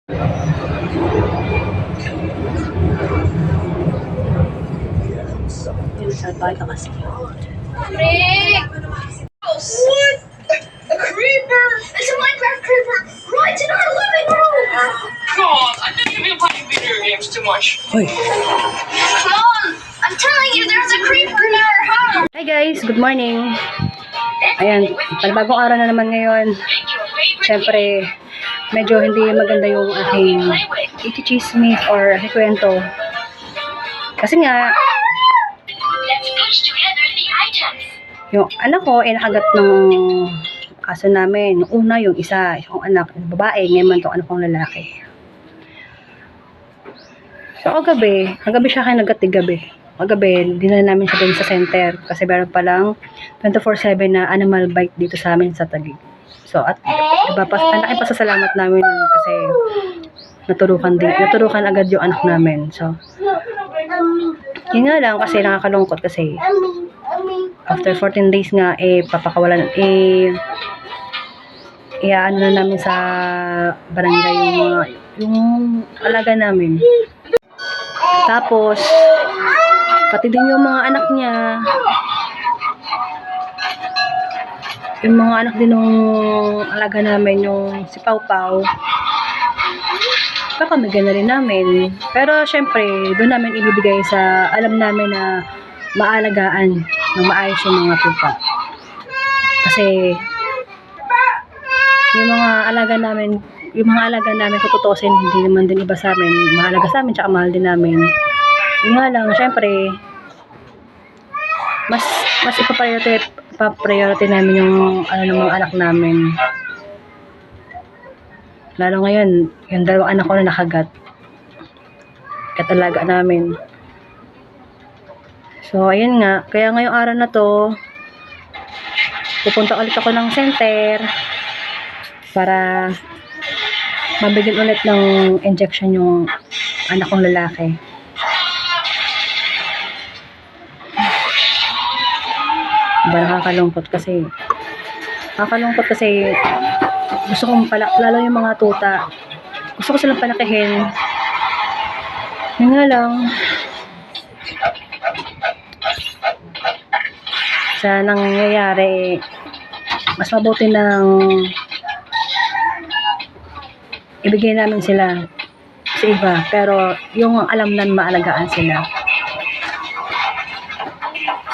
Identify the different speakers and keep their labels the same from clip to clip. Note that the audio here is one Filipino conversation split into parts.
Speaker 1: Yun sa bahay ka kasi.
Speaker 2: Rick! What? A creeper? It's a Minecraft creeper right in our living room! God, I think you've been playing video games too much.
Speaker 1: Hoy.
Speaker 2: Come on! I'm telling you, there's a creeper in our house!
Speaker 1: Hi guys, good morning. Ayan, panibagong araw na naman ngayon. Siyempre, medyo hindi maganda yung aking ichichismis or ikwento. Kasi nga,
Speaker 2: Let's push together the items.
Speaker 1: yung anak ko ay nakagat ng aso namin. Yung una, yung isa, yung anak, yung babae, ngayon itong anak kong lalaki. So, kagabi siya kayo nagatig gabi. Kagabi, dinala namin siya dun sa center kasi meron palang 24/7 na animal bite dito sa amin sa Taguig. So, at diba, malaking pasasalamat namin kasi naturukan agad yung anak namin. So, yun nga lang kasi nakakalungkot kasi after 14 days nga papakawalan ano na namin sa barangay yung alaga namin. Tapos pati din yung mga anak niya, yung mga anak din ng alaga namin, yung si Pau Pau, papamigyan na rin namin. Pero syempre, doon namin ibibigay sa alam namin na maalagaan ng maayos yung mga pupa. Kasi yung mga alaga namin kung tutusin, hindi naman din iba sa amin. Mahalaga sa amin, tsaka mahal din namin. Yung nga lang, syempre, mas ipa-priority namin yung ng mga anak namin. Lalo ngayon, yung dalawang anak ko na nakagat. Katalaga namin. So, ayun nga. Kaya ngayong araw na to, pupunta ulit ako ng center para mabigyan ulit ng injection yung anak kong lalaki. Nakakalungkot kasi gusto kong lalo yung mga tuta, gusto ko silang palakihin. Yun nga lang, sa nangyayari, mas mabuti ng ibigay namin sila sa iba, pero yung alam na maalagaan sila.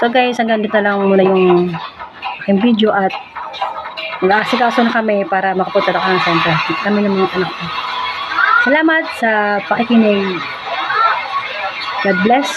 Speaker 1: So guys, hanggang dito lang muna yung aking video at mag-aasikaso na kami para makapunta na ng center. Kami ng mga anak ko. Salamat sa pakikinig. God bless.